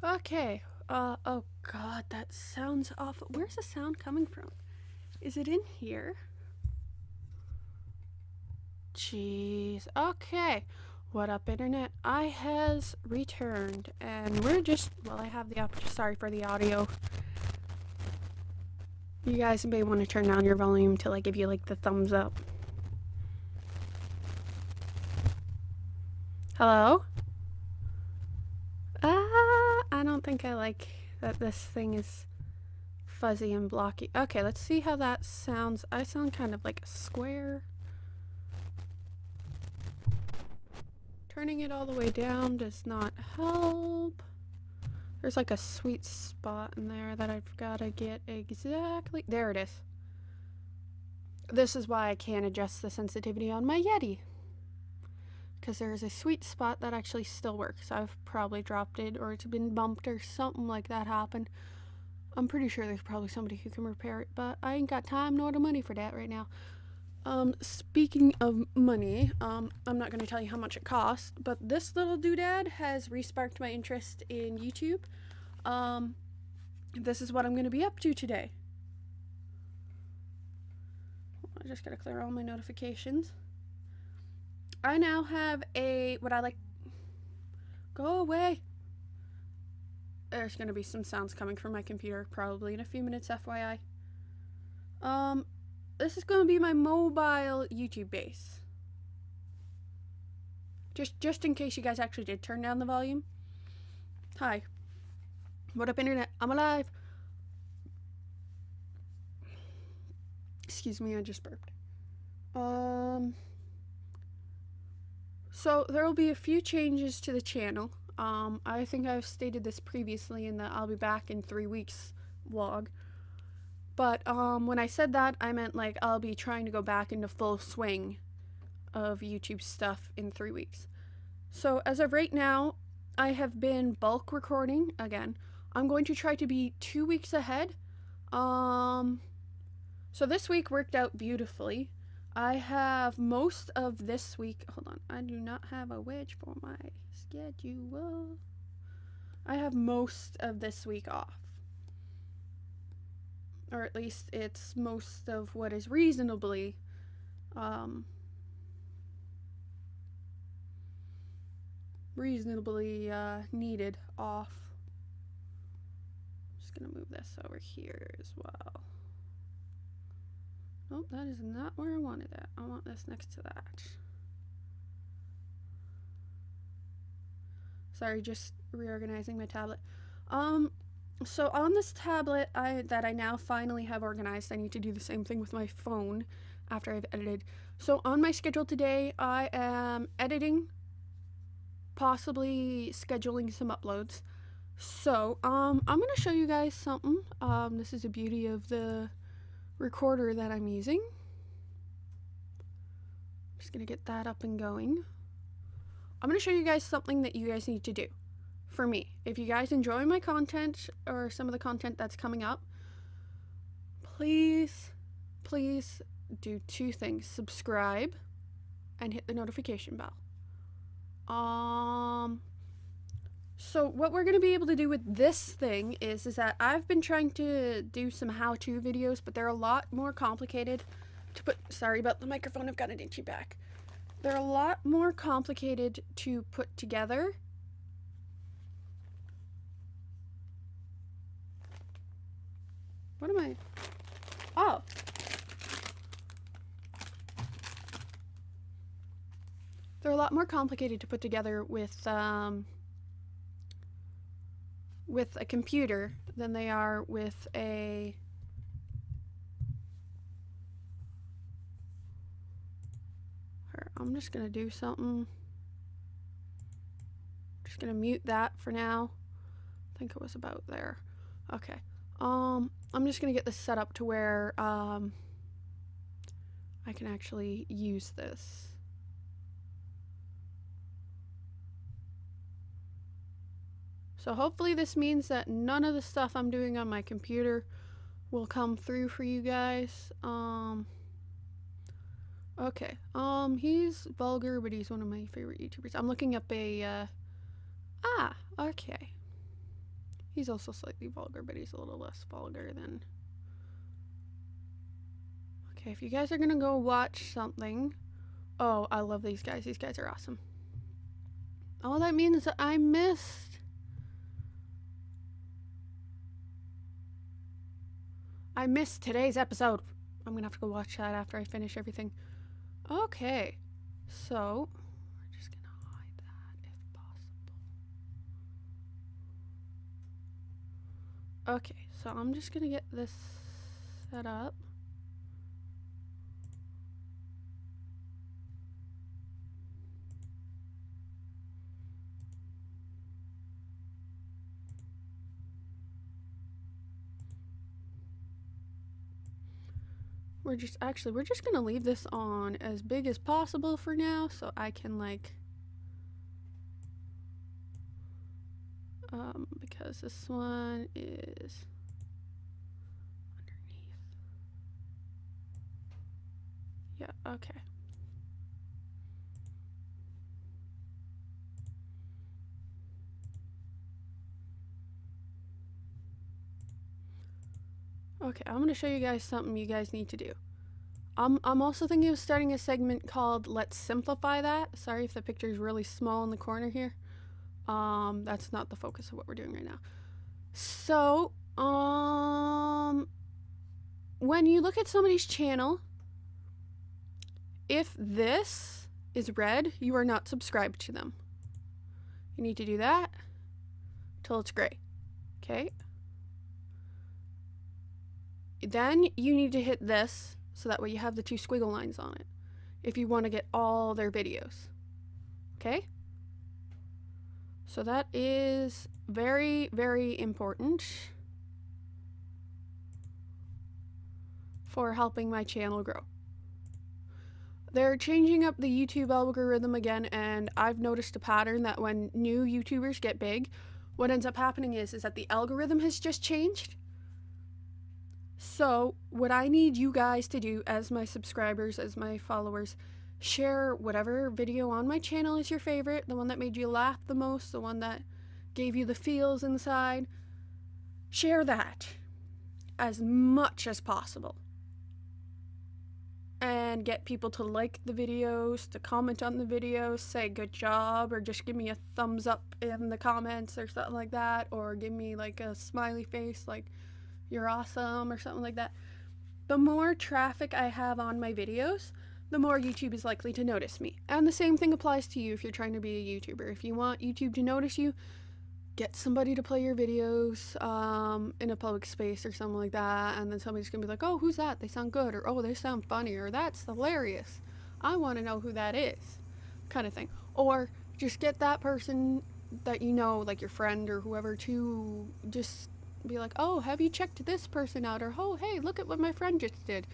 Okay. Oh god, that sounds awful. Where's the sound coming from? Is it in here? Jeez. Okay. What up, internet? I has returned, and we're just, well, I have the sorry for the audio. You guys may want to turn down your volume till I give you, like, the thumbs up. Hello? I don't think I like that this thing is fuzzy and blocky. Okay, let's see how that sounds. I sound kind of like a square. Turning it all the way down does not help. There's like a sweet spot in there that I've got to get exactly. There it is. This is why I can't adjust the sensitivity on my Yeti. Because there's a sweet spot that actually still works. I've probably dropped it or it's been bumped or something like that happened. I'm pretty sure there's probably somebody who can repair it, but I ain't got time nor the money for that right now. Speaking of money, I'm not going to tell you how much it cost, but this little doodad has re-sparked my interest in YouTube. This is what I'm going to be up to today. I just got to clear all my notifications. I now have go away. There's going to be some sounds coming from my computer probably in a few minutes, FYI. This is going to be my mobile YouTube base. Just in case you guys actually did turn down the volume. Hi. What up, internet? I'm alive. Excuse me, I just burped. So there will be a few changes to the channel. I think I've stated this previously in the I'll be back in 3 weeks vlog. But when I said that, I meant like I'll be trying to go back into full swing of YouTube stuff in 3 weeks. So as of right now, I have been bulk recording again. I'm going to try to be 2 weeks ahead. So this week worked out beautifully. I have most of this week. Hold on, I do not have a wedge for my schedule. I have most of this week off. Or at least it's most of what is reasonably needed off. I'm just gonna move this over here as well. Nope, that is not where I wanted it. I want this next to that. Sorry, just reorganizing my tablet. So on this tablet that I now finally have organized, I need to do the same thing with my phone after I've edited. So on my schedule today, I am editing, possibly scheduling some uploads. So I'm gonna show you guys something. This is the beauty of the recorder that I'm using. I'm just gonna get that up and going. I'm gonna show you guys something that you guys need to do for me. If you guys enjoy my content or some of the content that's coming up, please do 2 things. Subscribe and hit the notification bell. So what we're going to be able to do with this thing is that I've been trying to do some how-to videos, but they're a lot more complicated to put. Sorry about the microphone, I've got an itchy back. They're a lot more complicated to put together. What am I? Oh. They're a lot more complicated to put together with a computer than they are with a I'm just gonna do something. Just gonna mute that for now. I think it was about there. Okay. I'm just gonna get this set up to where I can actually use this. So hopefully this means that none of the stuff I'm doing on my computer will come through for you guys. Okay. He's vulgar, but he's one of my favorite YouTubers. I'm looking up a okay. He's also slightly vulgar, but he's a little less vulgar than... Okay, if you guys are gonna go watch something... Oh, I love these guys. These guys are awesome. All that means is that I missed today's episode. I'm gonna have to go watch that after I finish everything. Okay, so we're just gonna hide that if possible. Okay, so I'm just gonna get this set up. We're just gonna leave this on as big as possible for now, so I can because this one is underneath. Yeah, okay. Okay, I'm gonna show you guys something you guys need to do. I'm also thinking of starting a segment called Let's Simplify That. Sorry if the picture is really small in the corner here. That's not the focus of what we're doing right now. So, when you look at somebody's channel, if this is red, you are not subscribed to them. You need to do that till it's gray. Okay? Then you need to hit this, so that way you have the 2 squiggle lines on it, if you want to get all their videos. Okay? So that is very, very important for helping my channel grow. They're changing up the YouTube algorithm again, and I've noticed a pattern that when new YouTubers get big, what ends up happening is that the algorithm has just changed. So what I need you guys to do as my subscribers, as my followers, share whatever video on my channel is your favorite, the one that made you laugh the most, the one that gave you the feels inside. Share that as much as possible. And get people to like the videos, to comment on the videos, say good job, or just give me a thumbs up in the comments or something like that, or give me like a smiley face like you're awesome or something like that. The more traffic I have on my videos, the more YouTube is likely to notice me. And the same thing applies to you if you're trying to be a YouTuber. If you want YouTube to notice you, get somebody to play your videos in a public space or something like that, and then somebody's gonna be like, oh, who's that? They sound good, or oh, they sound funny, or that's hilarious. I want to know who that is, kind of thing. Or just get that person that you know, like your friend or whoever, to just be like, oh, have you checked this person out? Or, oh, hey, look at what my friend just did.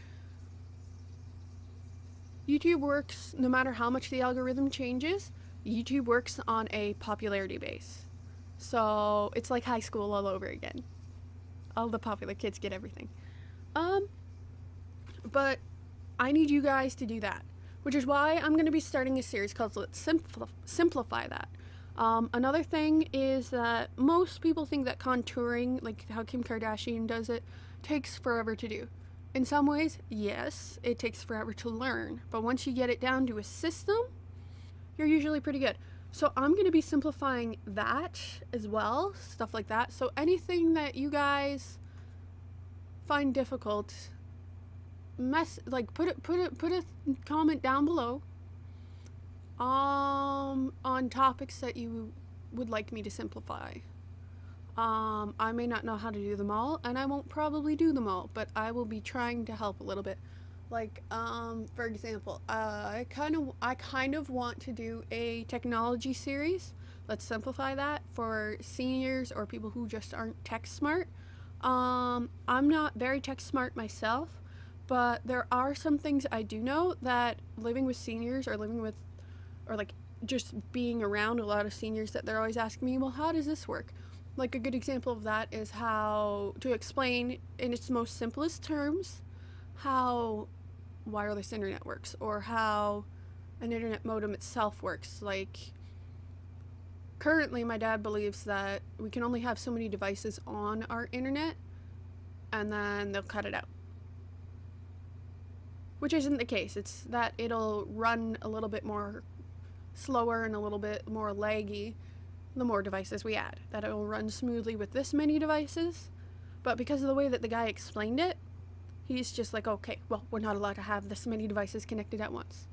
YouTube works no matter how much the algorithm changes. YouTube works on a popularity base. So it's like high school all over again. All the popular kids get everything. But I need you guys to do that, which is why I'm going to be starting a series called Let's Simplify That. Another thing is that most people think that contouring, like how Kim Kardashian does it, takes forever to do. In some ways, yes, it takes forever to learn, but once you get it down to a system, you're usually pretty good. So I'm going to be simplifying that as well, stuff like that. So anything that you guys find difficult, put a comment down below on topics that you would like me to simplify. I may not know how to do them all, and I won't probably do them all, but I will be trying to help a little bit. Like, for example, I kind of want to do a technology series. Let's simplify that for seniors or people who just aren't tech smart. I'm not very tech smart myself, but there are some things I do know that living with seniors or like just being around a lot of seniors, that they're always asking me, well, how does this work? Like a good example of that is how to explain in its most simplest terms how wireless internet works, or how an internet modem itself works. Like, currently my dad believes that we can only have so many devices on our internet and then they'll cut it out. Which isn't the case. It's that it'll run a little bit more slower and a little bit more laggy the more devices we add. That it'll run smoothly with this many devices, but because of the way that the guy explained it, he's just like, okay, well, we're not allowed to have this many devices connected at once.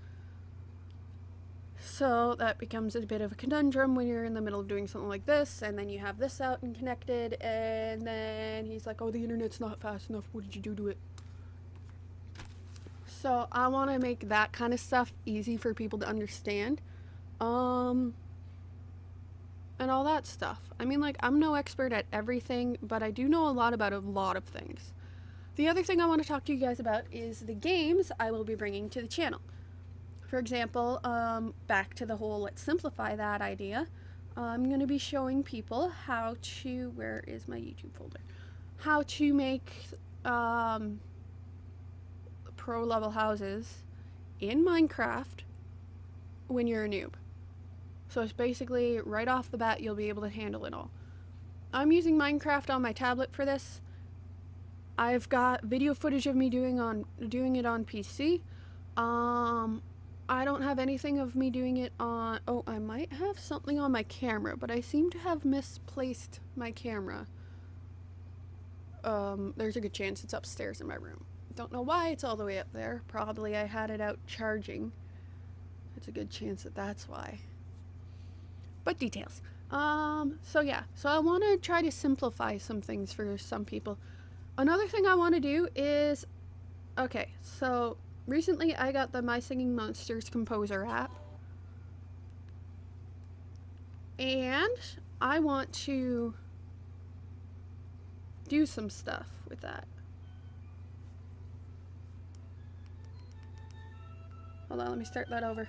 So that becomes a bit of a conundrum when you're in the middle of doing something like this, and then you have this out and connected, and then he's like, oh, the internet's not fast enough, what did you do to it? So I want to make that kind of stuff easy for people to understand. And all that stuff. I mean, like, I'm no expert at everything, but I do know a lot about a lot of things. The other thing I want to talk to you guys about is the games I will be bringing to the channel. For example, back to the whole let's simplify that idea, I'm going to be showing people how to, where is my YouTube folder? How to make pro level houses in Minecraft when you're a noob. So it's basically right off the bat you'll be able to handle it all. I'm using Minecraft on my tablet for this. I've got video footage of me doing it on PC. I don't have anything of me doing it on, oh, I might have something on my camera, but I seem to have misplaced my camera. There's a good chance it's upstairs in my room. Don't know why it's all the way up there. Probably I had it out charging. It's a good chance that that's why. But details. So yeah, so I want to try to simplify some things for some people. Another thing I want to do is, okay, so recently I got the My Singing Monsters Composer app. And I want to do some stuff with that. Hold on, let me start that over.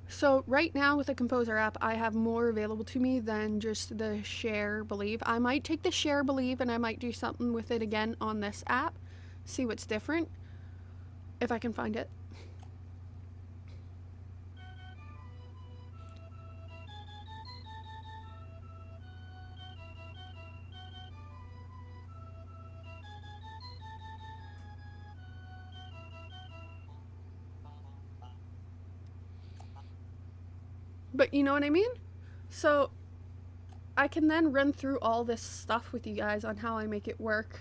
So right now with the Composer app, I have more available to me than just the Share Believe. I might take the Share Believe and I might do something with it again on this app. See what's different. If I can find it. But you know what I mean? So I can then run through all this stuff with you guys on how I make it work,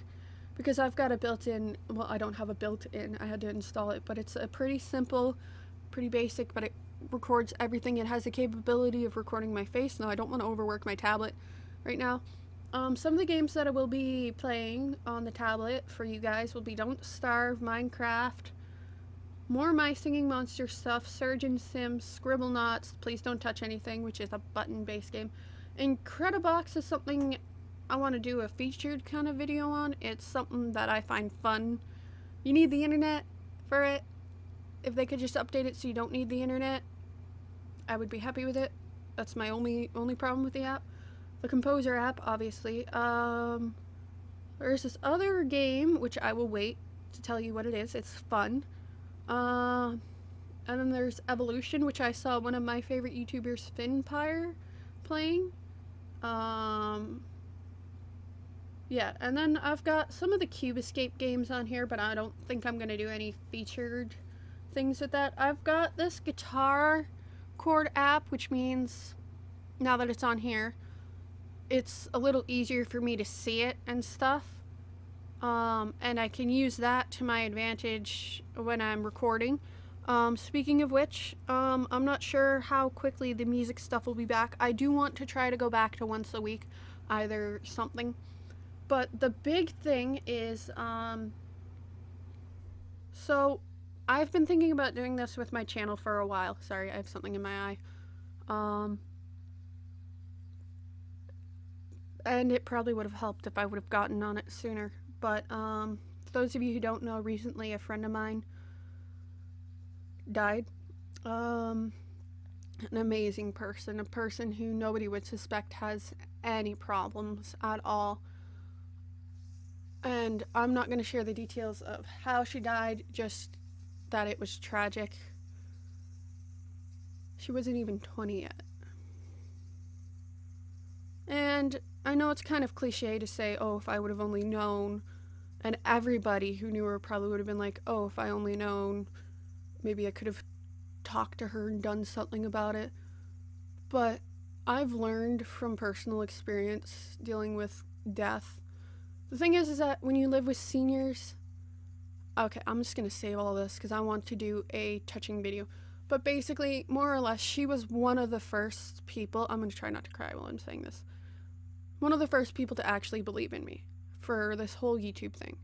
because I've got a built-in, well, I don't have a built-in, I had to install it, but it's a pretty simple, pretty basic, but it records everything. It has the capability of recording my face. Now I don't want to overwork my tablet right now. Some of the games that I will be playing on the tablet for you guys will be Don't Starve, Minecraft, more My Singing Monster stuff, Surgeon Sims, Scribblenauts, Please Don't Touch Anything, which is a button-based game. Incredibox is something I want to do a featured kind of video on. It's something that I find fun. You need the internet for it. If they could just update it so you don't need the internet, I would be happy with it. That's my only problem with the app. The Composer app, obviously. There's this other game, which I will wait to tell you what it is. It's fun. And then there's Evolution, which I saw one of my favorite YouTubers, Finpire, playing. Yeah, and then I've got some of the Cube Escape games on here, but I don't think I'm going to do any featured things with that. I've got this guitar chord app, which means now that it's on here, it's a little easier for me to see it and stuff. And I can use that to my advantage when I'm recording. Speaking of which, I'm not sure how quickly the music stuff will be back. I do want to try to go back to once a week, either something. But the big thing is, so I've been thinking about doing this with my channel for a while. Sorry, I have something in my eye. And it probably would have helped if I would have gotten on it sooner. But for those of you who don't know, recently a friend of mine died. An amazing person, a person who nobody would suspect has any problems at all. And I'm not going to share the details of how she died, just that it was tragic. She wasn't even 20 yet. And I know it's kind of cliche to say, oh, if I would have only known, and everybody who knew her probably would have been like, oh, if I only known, maybe I could have talked to her and done something about it. But I've learned from personal experience dealing with death. The thing is that when you live with seniors, okay, I'm just gonna save all this because I want to do a touching video. But basically, more or less, she was one of the first people. I'm gonna try not to cry while I'm saying this. One of the first people to actually believe in me for this whole YouTube thing.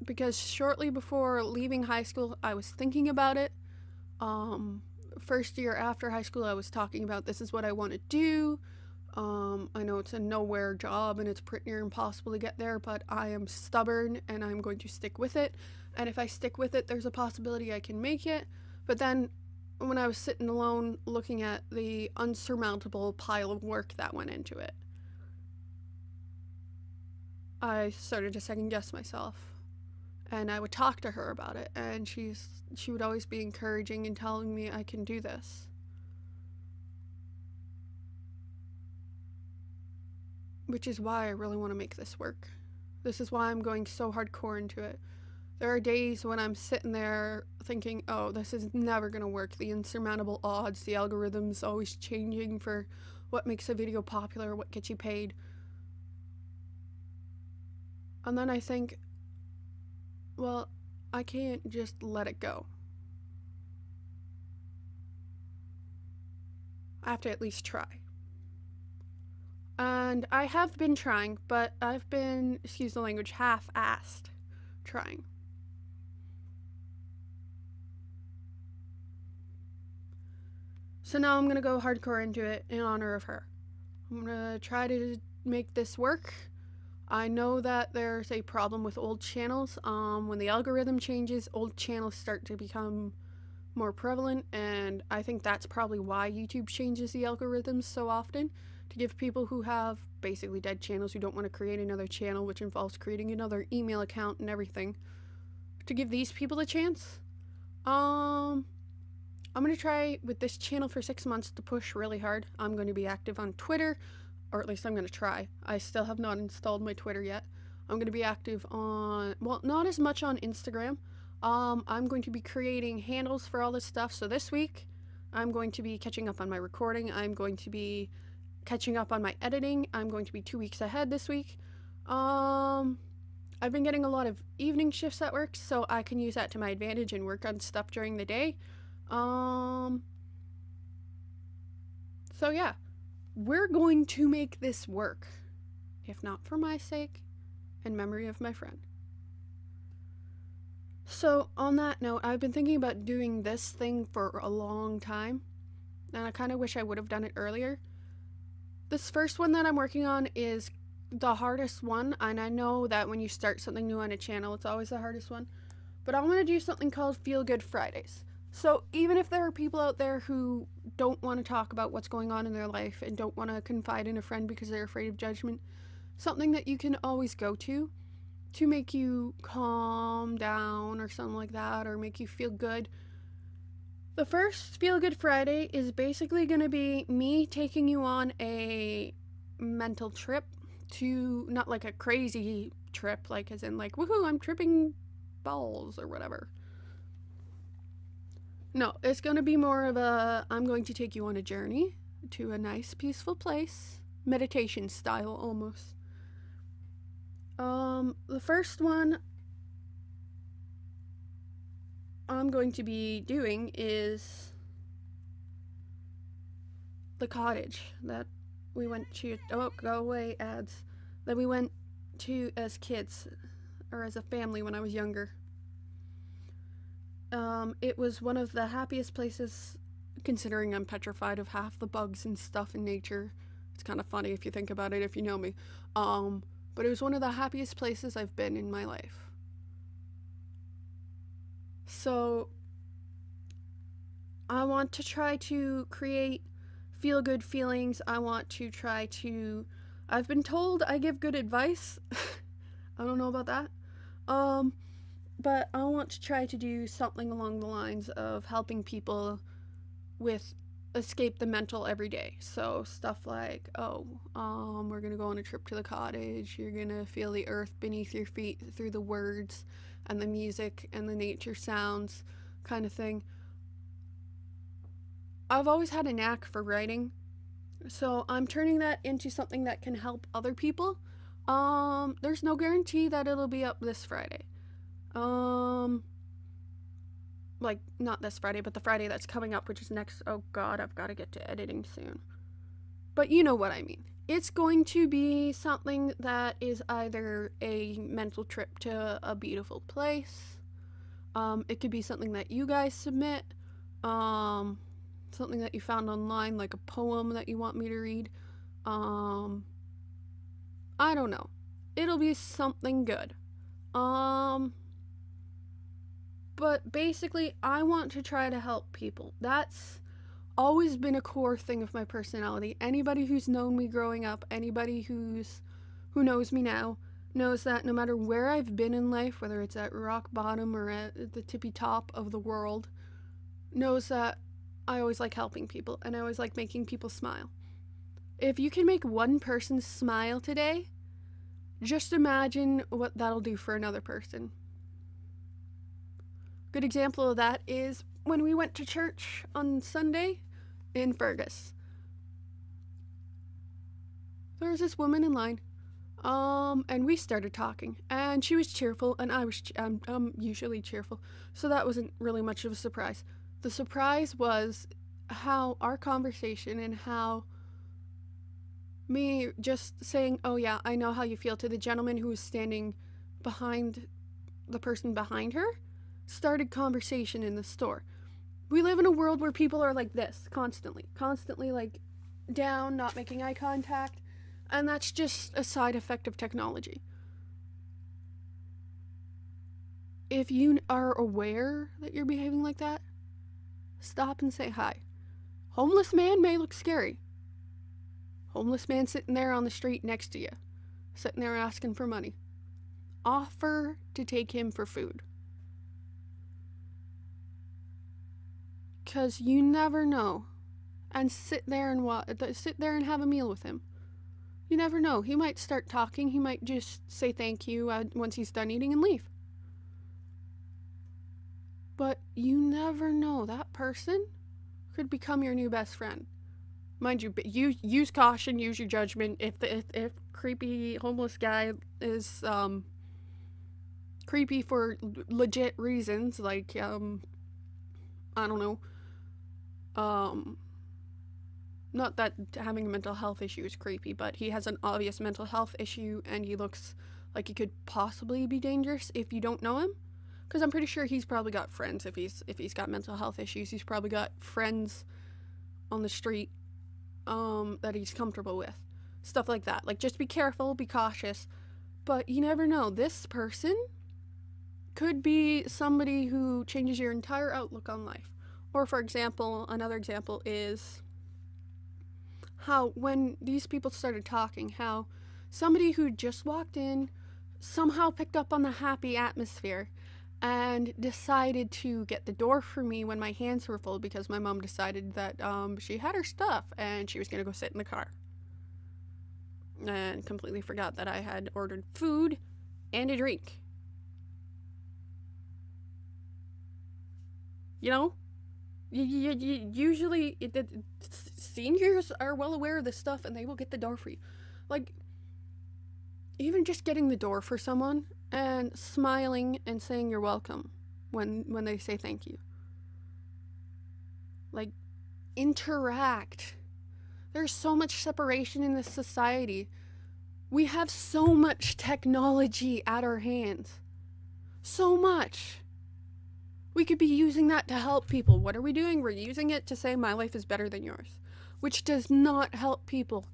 Because shortly before leaving high school, I was thinking about it. First year after high school, I was talking about this is what I want to do. I know it's a nowhere job and it's pretty near impossible to get there, but I am stubborn and I'm going to stick with it. And if I stick with it, there's a possibility I can make it. But then when I was sitting alone looking at the unsurmountable pile of work that went into it, I started to second guess myself. And I would talk to her about it, and she would always be encouraging and telling me I can do this. Which is why I really want to make this work. This is why I'm going so hardcore into it. There are days when I'm sitting there thinking, oh, this is never going to work. The insurmountable odds, the algorithm's always changing for what makes a video popular, what gets you paid. And then I think, well, I can't just let it go. I have to at least try. And I have been trying, but I've been, excuse the language, half-assed trying. So now I'm gonna go hardcore into it in honor of her. I'm gonna try to make this work. I know that there's a problem with old channels. When the algorithm changes, old channels start to become more prevalent, and I think that's probably why YouTube changes the algorithms so often, to give people who have basically dead channels who don't want to create another channel, which involves creating another email account and everything, to give these people a chance. I'm going to try with this channel for 6 months to push really hard. I'm going to be active on Twitter, or at least I'm going to try. I still have not installed my Twitter yet. I'm going to be active on, well, not as much on Instagram. I'm going to be creating handles for all this stuff. So this week, I'm going to be catching up on my recording. I'm going to be catching up on my editing. I'm going to be 2 weeks ahead this week. I've been getting a lot of evening shifts at work, so I can use that to my advantage and work on stuff during the day. So yeah, we're going to make this work, if not for my sake, in memory of my friend. So on that note, I've been thinking about doing this thing for a long time, and I kind of wish I would have done it earlier. This first one that I'm working on is the hardest one, and I know that when you start something new on a channel, it's always the hardest one, but I want to do something called Feel Good Fridays. So even if there are people out there who don't want to talk about what's going on in their life and don't want to confide in a friend because they're afraid of judgment, something that you can always go to make you calm down or something like that, or make you feel good. The first Feel Good Friday is basically going to be me taking you on a mental trip to, not like a crazy trip, like as in like, woohoo, I'm tripping balls or whatever. No, it's going to be more of a, I'm going to take you on a journey to a nice, peaceful place, meditation style almost. The first one I'm going to be doing is the cottage that we went to, oh, go away ads, that we went to as kids, or as a family when I was younger. It was one of the happiest places, considering I'm petrified of half the bugs and stuff in nature. It's kind of funny if you think about it, if you know me. But it was one of the happiest places I've been in my life. So I want to try to create feel good feelings. I want to try to, I've been told I give good advice. I don't know about that. But I want to try to do something along the lines of helping people with escape the mental every day. So stuff like, we're gonna go on a trip to the cottage. You're gonna feel the earth beneath your feet through the words and the music and the nature sounds, kind of thing. I've always had a knack for writing, so I'm turning that into something that can help other people. There's no guarantee that it'll be up this Friday. Like, not this Friday, but the Friday that's coming up, which is next. Oh God, I've got to get to editing soon. But you know what I mean. It's going to be something that is either a mental trip to a beautiful place. It could be something that you guys submit. Something that you found online, like a poem that you want me to read. I don't know. It'll be something good. But basically, I want to try to help people. That's always been a core thing of my personality. Anybody who's known me growing up, anybody who knows me now, knows that no matter where I've been in life, whether it's at rock bottom or at the tippy top of the world, knows that I always like helping people and I always like making people smile. If you can make one person smile today, just imagine what that'll do for another person. Good example of that is when we went to church on Sunday in Fergus. There was this woman in line, and we started talking, and she was cheerful, and I'm usually cheerful, so that wasn't really much of a surprise. The surprise was how our conversation and how me just saying, "Oh yeah, I know how you feel," to the gentleman who was standing behind the person behind her, started conversation in the store. We live in a world where people are like this constantly like down, not making eye contact, and that's just a side effect of technology. If you are aware that you're behaving like that, stop and say hi. Homeless man may look scary. Homeless man sitting there on the street next to you, sitting there asking for money. Offer to take him for food. Because you never know. And sit there and have a meal with him. You never know. He might start talking. He might just say thank you once he's done eating and leave. But you never know. That person could become your new best friend. Mind you, use caution, use your judgment. If creepy homeless guy is creepy for legit reasons, like I don't know. Not that having a mental health issue is creepy, but he has an obvious mental health issue and he looks like he could possibly be dangerous if you don't know him. Because I'm pretty sure he's probably got friends if he's got mental health issues. He's probably got friends on the street that he's comfortable with. Stuff like that. Like, just be careful, be cautious. But you never know. This person could be somebody who changes your entire outlook on life. Or, for example, another example is how when these people started talking, how somebody who just walked in somehow picked up on the happy atmosphere and decided to get the door for me when my hands were full because my mom decided that she had her stuff and she was going to go sit in the car. And completely forgot that I had ordered food and a drink. You know? Usually, seniors are well aware of this stuff and they will get the door for you. Like, even just getting the door for someone and smiling and saying you're welcome when they say thank you. Like, interact. There's so much separation in this society. We have so much technology at our hands. So much. We could be using that to help people. What are we doing? We're using it to say my life is better than yours, which does not help people.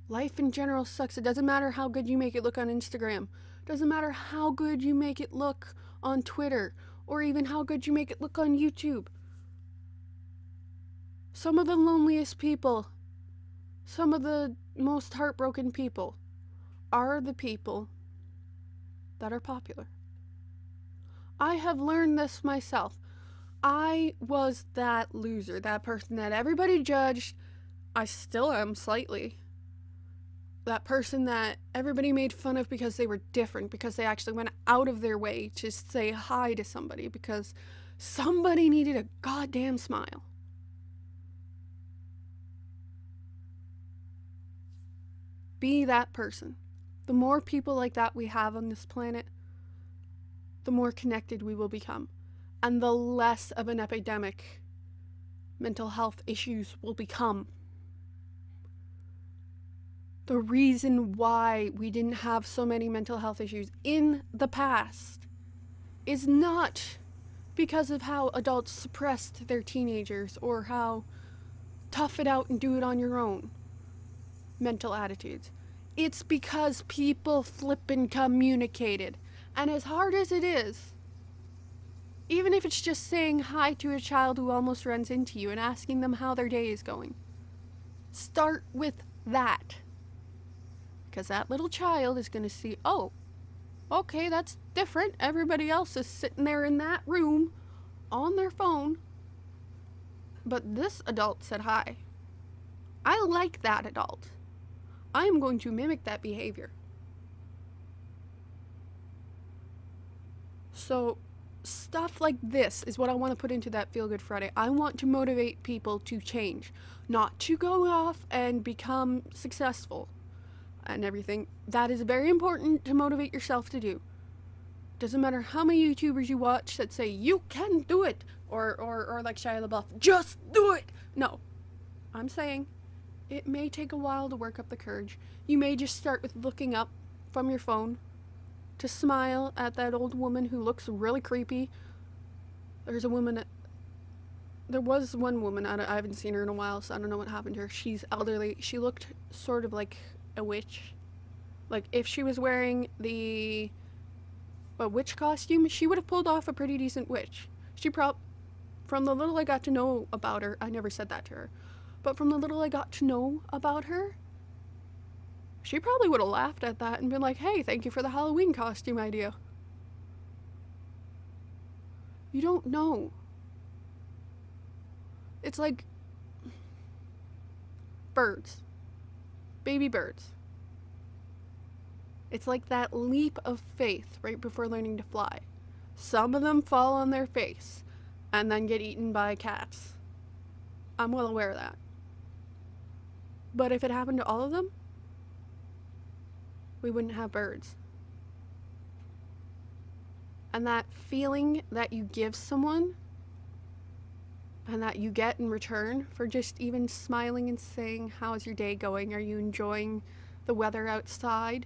Life in general sucks. It doesn't matter how good you make it look on Instagram. It doesn't matter how good you make it look on Twitter, or even how good you make it look on YouTube. Some of the loneliest people, some of the most heartbroken people, are the people that are popular. I have learned this myself. I was that loser, that person that everybody judged. I still am slightly. That person that everybody made fun of because they were different, because they actually went out of their way to say hi to somebody because somebody needed a goddamn smile. Be that person. The more people like that we have on this planet, the more connected we will become, and the less of an epidemic mental health issues will become. The reason why we didn't have so many mental health issues in the past is not because of how adults suppressed their teenagers or how tough it out and do it on your own mental attitudes. It's because people flippin' communicated. And as hard as it is, even if it's just saying hi to a child who almost runs into you and asking them how their day is going, start with that. Because that little child is going to see, oh, okay, that's different. Everybody else is sitting there in that room on their phone. But this adult said hi. I like that adult. I am going to mimic that behavior. So, stuff like this is what I want to put into that Feel Good Friday. I want to motivate people to change, not to go off and become successful and everything. That is very important to motivate yourself to do. Doesn't matter how many YouTubers you watch that say, you can do it, or like Shia LaBeouf, just do it. No, I'm saying it may take a while to work up the courage. You may just start with looking up from your phone to smile at that old woman who looks really creepy. There was one woman, I haven't seen her in a while, so I don't know what happened to her. She's elderly. She looked sort of like a witch. Like, if she was wearing a witch costume, she would have pulled off a pretty decent witch. From the little I got to know about her, I never said that to her, but from the little I got to know about her, she probably would have laughed at that and been like, hey, thank you for the Halloween costume idea. You don't know. It's like birds. Baby birds. It's like that leap of faith right before learning to fly. Some of them fall on their face and then get eaten by cats. I'm well aware of that. But if it happened to all of them, we wouldn't have birds. And that feeling that you give someone and that you get in return for just even smiling and saying, how's your day going? Are you enjoying the weather outside?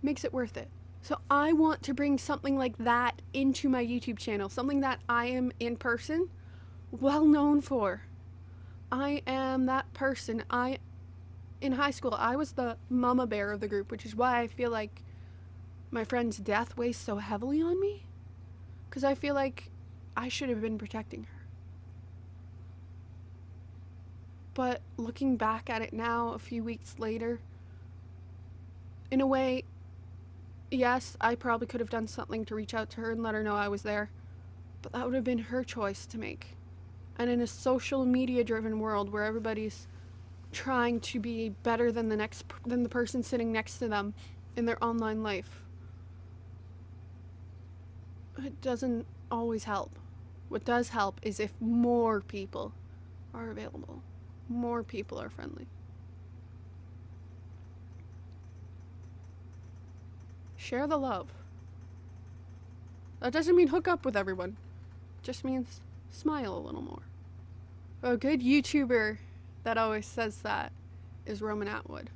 Makes it worth it. So I want to bring something like that into my YouTube channel, something that I am in person well known for. I am that person. In high school, I was the mama bear of the group, which is why I feel like my friend's death weighs so heavily on me. Because I feel like I should have been protecting her. But looking back at it now, a few weeks later, in a way, yes, I probably could have done something to reach out to her and let her know I was there. But that would have been her choice to make. And in a social media driven world where everybody's trying to be better than the person sitting next to them in their online life, it doesn't always help. What does help is if more people are available, more people are friendly. Share the love. That doesn't mean hook up with everyone. It just means smile a little more. A good YouTuber that always says that is Roman Atwood.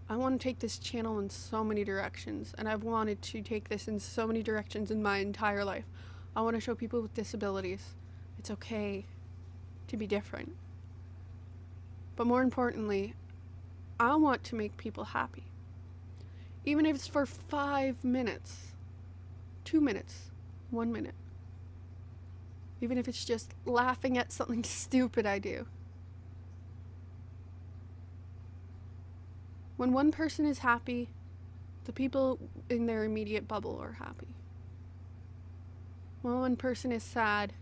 I want to take this channel in so many directions, and I've wanted to take this in so many directions in my entire life. I want to show people with disabilities it's okay to be different. But more importantly, I want to make people happy. Even if it's for 5 minutes, 2 minutes, 1 minute. Even if it's just laughing at something stupid I do. When one person is happy, The people in their immediate bubble are happy. When one person is sad,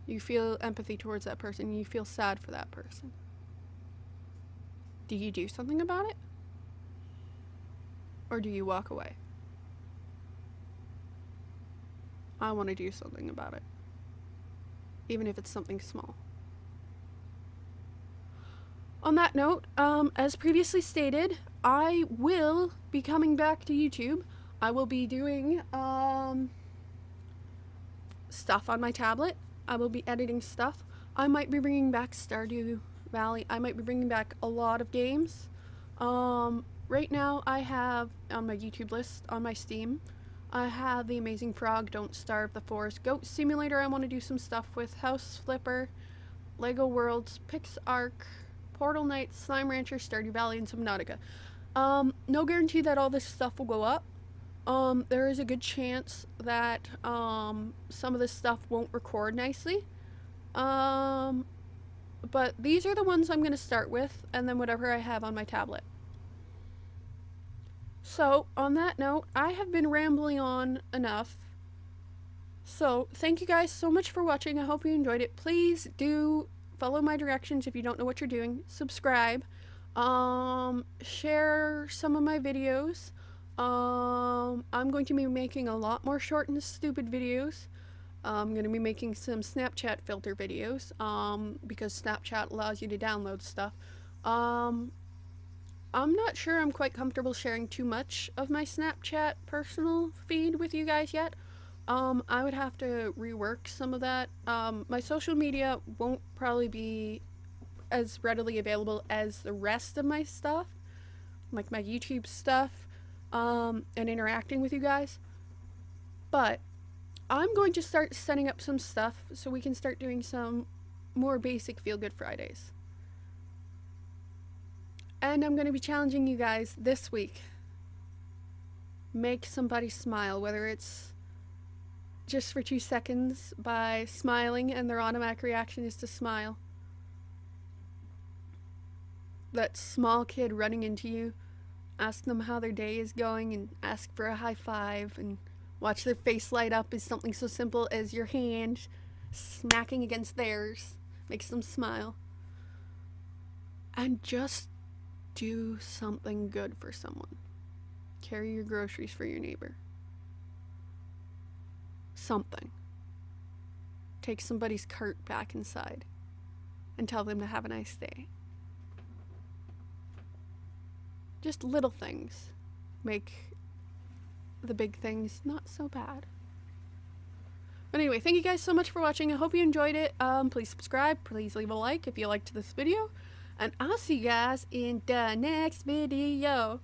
you feel empathy towards that person. You feel sad for that person. Do you do something about it? Or do you walk away? I want to do something about it. Even if it's something small. On that note, as previously stated, I will be coming back to YouTube. I will be doing stuff on my tablet. I will be editing stuff. I might be bringing back Stardew Valley. I might be bringing back a lot of games. Right now I have on my YouTube list, on my Steam, I have The Amazing Frog, Don't Starve, The Forest, Goat Simulator. I want to do some stuff with, House Flipper, Lego Worlds, PixARK, Portal Knights, Slime Rancher, Stardew Valley, and Subnautica. No guarantee that all this stuff will go up. There is a good chance that some of this stuff won't record nicely. But these are the ones I'm going to start with, and then whatever I have on my tablet. So, on that note, I have been rambling on enough. So, thank you guys so much for watching. I hope you enjoyed it. Please do follow my directions if you don't know what you're doing. Subscribe. Share some of my videos. I'm going to be making a lot more short and stupid videos. I'm going to be making some Snapchat filter videos, because Snapchat allows you to download stuff. I'm not sure I'm quite comfortable sharing too much of my Snapchat personal feed with you guys yet. I would have to rework some of that. My social media won't probably be as readily available as the rest of my stuff, like my YouTube stuff, and interacting with you guys. But I'm going to start setting up some stuff so we can start doing some more basic Feel Good Fridays. And I'm going to be challenging you guys this week. Make somebody smile, whether it's just for 2 seconds by smiling and their automatic reaction is to smile. That small kid running into you, ask them how their day is going and ask for a high five and watch their face light up is something so simple as your hand smacking against theirs. Makes them smile. And just do something good for someone. Carry your groceries for your neighbor. Something. Take somebody's cart back inside and tell them to have a nice day. Just little things make the big things not so bad. But anyway, thank you guys so much for watching. I hope you enjoyed it. Please subscribe. Please leave a like if you liked this video. And I'll see you guys in the next video,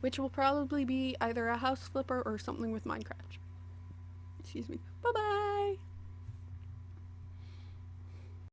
which will probably be either a house flipper or something with Minecraft. Excuse me. Bye-bye.